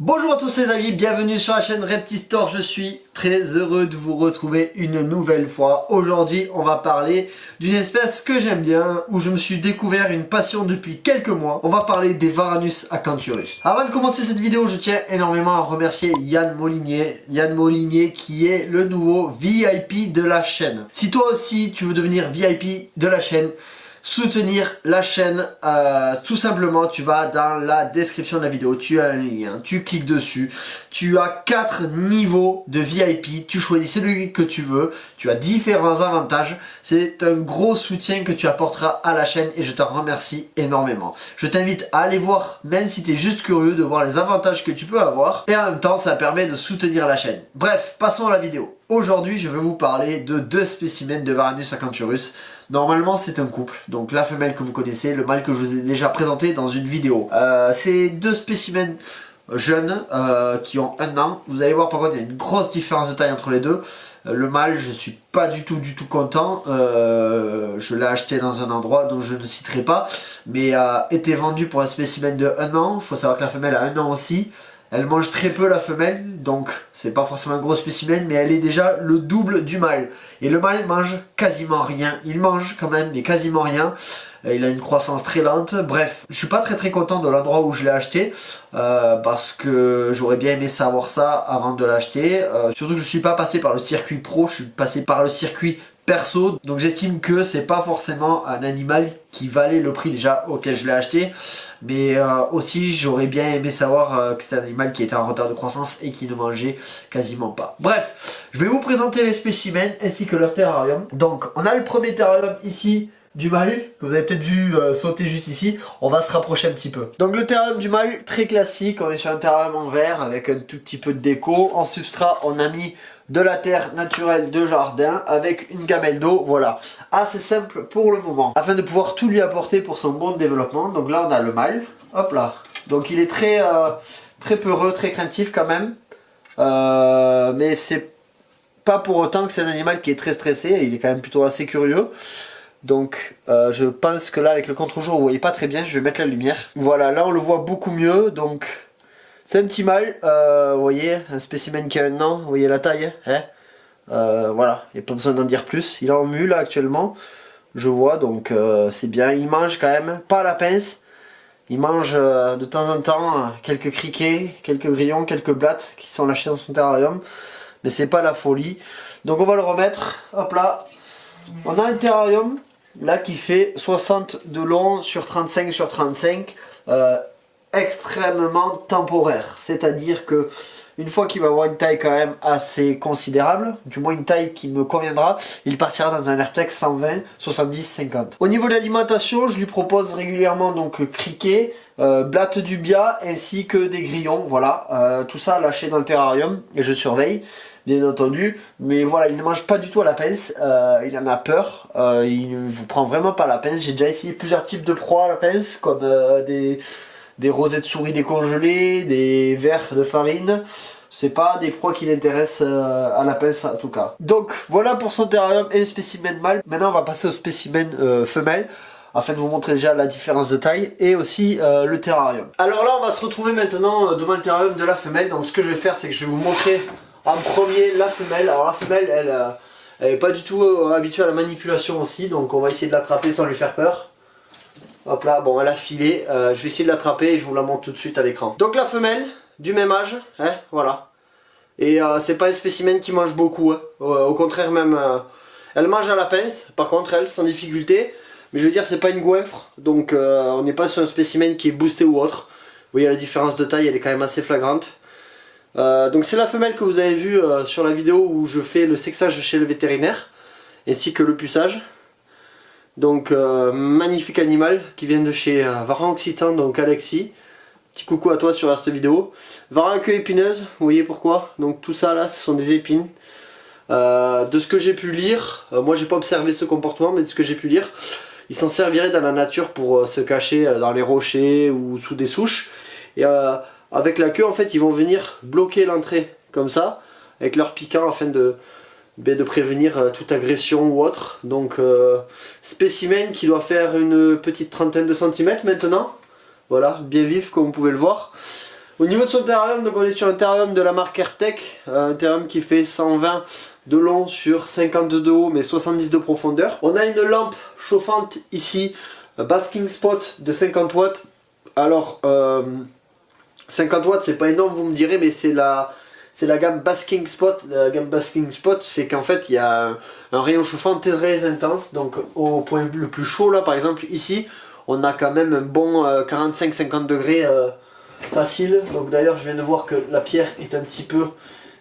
Bonjour à tous les amis, bienvenue sur la chaîne Reptistore, je suis très heureux de vous retrouver une nouvelle fois. Aujourd'hui on va parler d'une espèce que j'aime bien, où je me suis découvert une passion depuis quelques mois. On va parler des Varanus acanthurus. Avant de commencer cette vidéo, je tiens énormément à remercier Yann Molinier qui est le nouveau VIP de la chaîne. Si toi aussi tu veux devenir VIP de la chaîne, soutenir la chaîne, tout simplement tu vas dans la description de la vidéo, tu as un lien, tu cliques dessus, tu as 4 niveaux de VIP, tu choisis celui que tu veux, tu as différents avantages, c'est un gros soutien que tu apporteras à la chaîne et je t'en remercie énormément. Je t'invite à aller voir, même si tu es juste curieux, de voir les avantages que tu peux avoir et en même temps ça permet de soutenir la chaîne. Bref, passons à la vidéo. Aujourd'hui je vais vous parler de 2 spécimens de Varanus acanthurus. Normalement c'est un couple, donc la femelle que vous connaissez, le mâle que je vous ai déjà présenté dans une vidéo. C'est 2 spécimens jeunes qui ont 1 an. Vous allez voir par contre il y a une grosse différence de taille entre les deux. Le mâle je suis pas du tout content, je l'ai acheté dans un endroit dont je ne citerai pas, mais était vendu pour un spécimen de 1 an. Il faut savoir que la femelle a 1 an aussi. Elle mange très peu la femelle, donc c'est pas forcément un gros spécimen, mais elle est déjà le double du mâle. Et le mâle mange quasiment rien. Il mange quand même, mais quasiment rien. Il a une croissance très lente. Bref, je suis pas très content de l'endroit où je l'ai acheté, parce que j'aurais bien aimé savoir ça avant de l'acheter. Surtout que je suis pas passé par le circuit pro, je suis passé par le circuit perso, donc j'estime que c'est pas forcément un animal qui valait le prix déjà auquel je l'ai acheté, mais aussi j'aurais bien aimé savoir que c'était un animal qui était en retard de croissance et qui ne mangeait quasiment pas. Bref, je vais vous présenter les spécimens ainsi que leur terrarium. Donc on a le premier terrarium ici du mâle, que vous avez peut-être vu sauter juste ici. On va se rapprocher un petit peu. Donc le terrarium du mâle, très classique, on est sur un terrarium en verre avec un tout petit peu de déco. En substrat, on a mis de la terre naturelle de jardin avec une gamelle d'eau, voilà. Assez simple pour le moment, afin de pouvoir tout lui apporter pour son bon développement. Donc là on a le mâle, hop là. Donc il est très peureux, très craintif quand même. Mais c'est pas pour autant que c'est un animal qui est très stressé, il est quand même plutôt assez curieux. Donc je pense que là avec le contre-jour vous voyez pas très bien, je vais mettre la lumière. Voilà, là on le voit beaucoup mieux, donc c'est un petit mâle, vous voyez, un spécimen qui a 1 an, vous voyez la taille, hein, voilà, il n'y a pas besoin d'en dire plus. Il est en mue là actuellement, je vois, donc c'est bien. Il mange quand même, pas à la pince, il mange de temps en temps quelques criquets, quelques grillons, quelques blattes qui sont lâchés dans son terrarium, mais c'est pas la folie. Donc on va le remettre, hop là, on a un terrarium là qui fait 60 de long sur 35 sur 35, extrêmement temporaire, c'est-à-dire que une fois qu'il va avoir une taille quand même assez considérable, du moins une taille qui me conviendra, il partira dans un Airtex 120, 70, 50. Au niveau de l'alimentation, je lui propose régulièrement donc criquet, blattes du bia ainsi que des grillons, voilà, tout ça lâché dans le terrarium et je surveille. Bien entendu, mais voilà, il ne mange pas du tout à la pince, il en a peur, il ne vous prend vraiment pas à la pince. J'ai déjà essayé plusieurs types de proies à la pince, comme des rosets de souris décongelés, des vers de farine. C'est pas des proies qui l'intéressent à la pince en tout cas. Donc voilà pour son terrarium et le spécimen mâle. Maintenant on va passer au spécimen femelle, afin de vous montrer déjà la différence de taille et aussi le terrarium. Alors là on va se retrouver maintenant devant le terrarium de la femelle. Donc ce que je vais faire c'est que je vais vous montrer en premier la femelle. Alors la femelle elle est pas du tout habituée à la manipulation aussi, donc on va essayer de l'attraper sans lui faire peur. Hop là, bon elle a filé, je vais essayer de l'attraper et je vous la montre tout de suite à l'écran. Donc la femelle, du même âge, hein, voilà. Et c'est pas un spécimen qui mange beaucoup, hein. Au contraire même, elle mange à la pince, par contre elle, sans difficulté. Mais je veux dire c'est pas une goinfre, donc on n'est pas sur un spécimen qui est boosté ou autre. Vous voyez la différence de taille, elle est quand même assez flagrante. Donc c'est la femelle que vous avez vue sur la vidéo où je fais le sexage chez le vétérinaire, ainsi que le puçage. Donc magnifique animal qui vient de chez Varan Occitan, donc Alexis. Petit coucou à toi sur cette vidéo. Varan à queue épineuse, vous voyez pourquoi. Donc tout ça là ce sont des épines. De ce que j'ai pu lire, moi j'ai pas observé ce comportement, mais de ce que j'ai pu lire, ils s'en serviraient dans la nature pour se cacher dans les rochers ou sous des souches. Et avec la queue en fait ils vont venir bloquer l'entrée comme ça, avec leur piquant afin de prévenir toute agression ou autre. Donc spécimen qui doit faire une petite trentaine de centimètres maintenant. Voilà, bien vif comme vous pouvez le voir. Au niveau de son terrarium, donc on est sur un terrarium de la marque Airtech, un terrarium qui fait 120 de long sur 50 de haut mais 70 de profondeur. On a une lampe chauffante ici, basking spot de 50 watts. Alors 50 watts c'est pas énorme vous me direz, mais c'est la gamme basking spot. La gamme basking spot fait qu'en fait il y a un rayon chauffant très intense. Donc au point le plus chaud là par exemple ici on a quand même un bon 45-50 degrés facile. Donc d'ailleurs je viens de voir que la pierre est un petit peu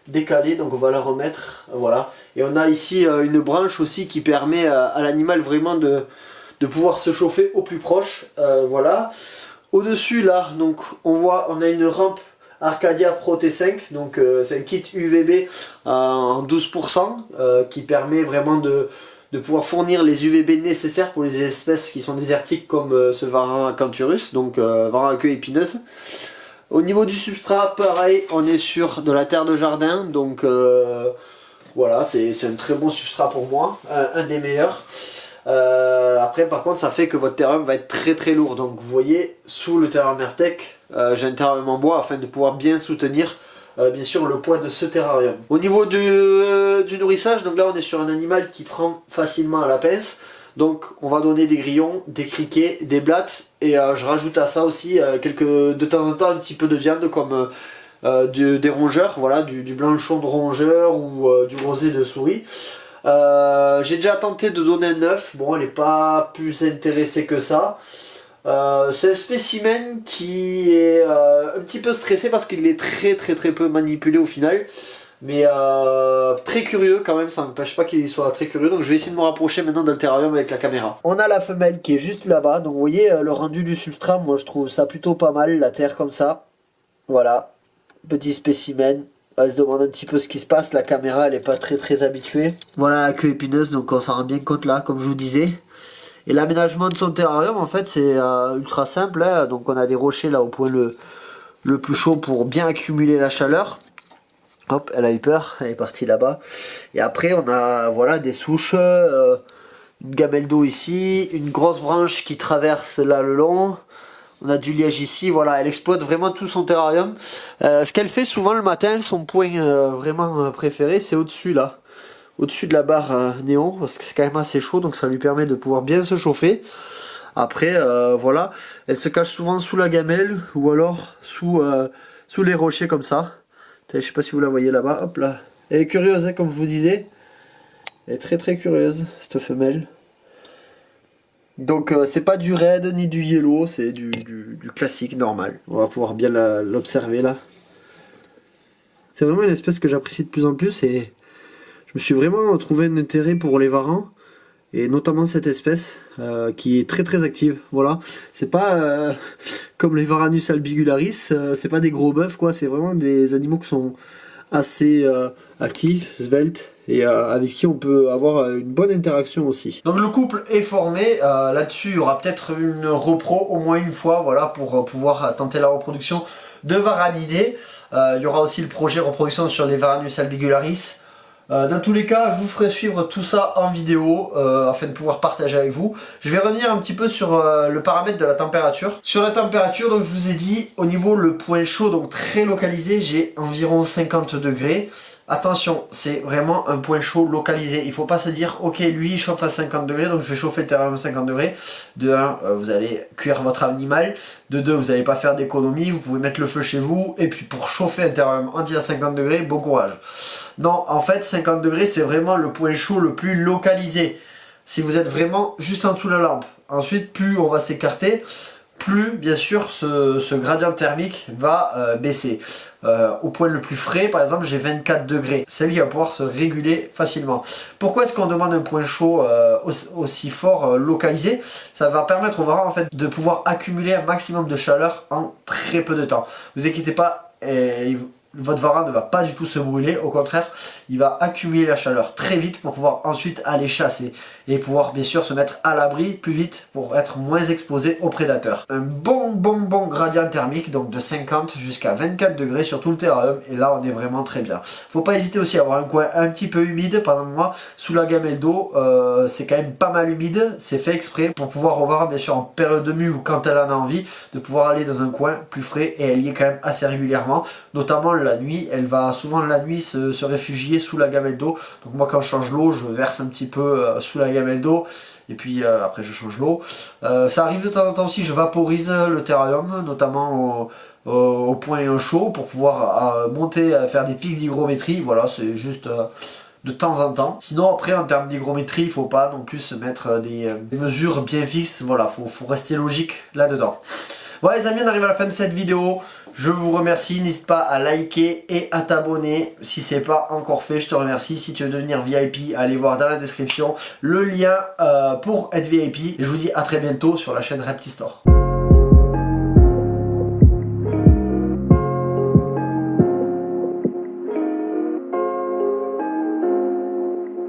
décalée, donc on va la remettre, voilà. Et on a ici une branche aussi qui permet à l'animal vraiment de pouvoir se chauffer au plus proche, voilà. Au dessus là, donc on a une rampe Arcadia Pro T5, donc c'est un kit UVB en 12% qui permet vraiment de pouvoir fournir les UVB nécessaires pour les espèces qui sont désertiques comme ce varan acanthurus, donc varan à queue épineuse. Au niveau du substrat, pareil, on est sur de la terre de jardin, donc voilà, c'est un très bon substrat pour moi, un des meilleurs. Après par contre ça fait que votre terrarium va être très lourd, donc vous voyez sous le terrarium Airtech, j'ai un terrarium en bois afin de pouvoir bien soutenir bien sûr le poids de ce terrarium. Au niveau du nourrissage, donc là on est sur un animal qui prend facilement à la pince. Donc on va donner des grillons, des criquets, des blattes et je rajoute à ça aussi de temps en temps un petit peu de viande comme des rongeurs, voilà, du blanchon de rongeur ou du rosé de souris. J'ai déjà tenté de donner un œuf, bon elle n'est pas plus intéressée que ça. C'est un spécimen qui est un petit peu stressé parce qu'il est très peu manipulé au final. Mais très curieux quand même, ça n'empêche pas qu'il soit très curieux. Donc je vais essayer de me rapprocher maintenant dans le terrarium avec la caméra. On a la femelle qui est juste là-bas. Donc vous voyez le rendu du substrat, moi je trouve ça plutôt pas mal, la terre comme ça. Voilà, petit spécimen. Elle se demande un petit peu ce qui se passe, la caméra elle est pas très habituée. Voilà la queue épineuse, donc on s'en rend bien compte là, comme je vous disais. Et l'aménagement de son terrarium en fait c'est ultra simple, hein. Donc on a des rochers là au point le plus chaud pour bien accumuler la chaleur. Hop, elle a eu peur, elle est partie là-bas. Et après on a voilà des souches, une gamelle d'eau ici, une grosse branche qui traverse là le long. On a du liège ici, voilà, elle exploite vraiment tout son terrarium. Ce qu'elle fait souvent le matin, son point vraiment préféré, c'est au-dessus là. Au-dessus de la barre néon, parce que c'est quand même assez chaud, donc ça lui permet de pouvoir bien se chauffer. Après, voilà, elle se cache souvent sous la gamelle, ou alors sous les rochers comme ça. Je sais pas si vous la voyez là-bas, hop là. Elle est curieuse, hein, comme je vous disais. Elle est très curieuse, cette femelle. Donc c'est pas du red ni du yellow, c'est du classique normal. On va pouvoir bien l'observer là. C'est vraiment une espèce que j'apprécie de plus en plus et je me suis vraiment trouvé un intérêt pour les varans. Et notamment cette espèce qui est très active. Voilà, c'est pas comme les Varanus albigularis, c'est pas des gros bœufs quoi, c'est vraiment des animaux qui sont assez actifs, sveltes et avec qui on peut avoir une bonne interaction aussi. Donc le couple est formé, là-dessus il y aura peut-être une repro au moins une fois, voilà, pour pouvoir tenter la reproduction de Varanidés. Il y aura aussi le projet reproduction sur les Varanus albigularis. Dans tous les cas, je vous ferai suivre tout ça en vidéo afin de pouvoir partager avec vous. Je vais revenir un petit peu sur le paramètre de la température. Sur la température, donc je vous ai dit, au niveau le point chaud, donc très localisé, j'ai environ 50 degrés. Attention, c'est vraiment un point chaud localisé. Il ne faut pas se dire, ok, lui il chauffe à 50 degrés, donc je vais chauffer le terrarium à 50 degrés. De 1, vous allez cuire votre animal. De 2, vous n'allez pas faire d'économie, vous pouvez mettre le feu chez vous. Et puis pour chauffer un terrarium entier à 50 degrés, bon courage. Non, en fait, 50 degrés, c'est vraiment le point chaud le plus localisé. Si vous êtes vraiment juste en dessous de la lampe. Ensuite, plus on va s'écarter, plus bien sûr ce gradient thermique va baisser. Au point le plus frais, par exemple, j'ai 24 degrés. Celle-ci va pouvoir se réguler facilement. Pourquoi est-ce qu'on demande un point chaud aussi fort localisé? Ça va permettre au varan en fait de pouvoir accumuler un maximum de chaleur en très peu de temps. Vous inquiétez pas, votre varan ne va pas du tout se brûler, au contraire, il va accumuler la chaleur très vite pour pouvoir ensuite aller chasser et pouvoir bien sûr se mettre à l'abri plus vite pour être moins exposé aux prédateurs. Un bon gradient thermique, donc de 50 jusqu'à 24 degrés sur tout le terrarium, et là on est vraiment très bien. Faut pas hésiter aussi à avoir un coin un petit peu humide. Par exemple moi, sous la gamelle d'eau, c'est quand même pas mal humide, c'est fait exprès pour pouvoir revoir bien sûr en période de mue ou quand elle en a envie, de pouvoir aller dans un coin plus frais, et elle y est quand même assez régulièrement, notamment la nuit. Elle va souvent la nuit se réfugier sous la gamelle d'eau. Donc moi quand je change l'eau, je verse un petit peu sous la gamelle d'eau et puis après je change l'eau. Ça arrive de temps en temps aussi, je vaporise le terrarium, notamment au point chaud pour pouvoir monter, faire des pics d'hygrométrie. Voilà, c'est juste de temps en temps. Sinon après en termes d'hygrométrie, il faut pas non plus se mettre des mesures bien fixes. Voilà, faut rester logique là-dedans. Voilà les amis, on arrive à la fin de cette vidéo. Je vous remercie, n'hésite pas à liker et à t'abonner si c'est pas encore fait. Je te remercie. Si tu veux devenir VIP, allez voir dans la description le lien pour être VIP. Et je vous dis à très bientôt sur la chaîne Repti Store.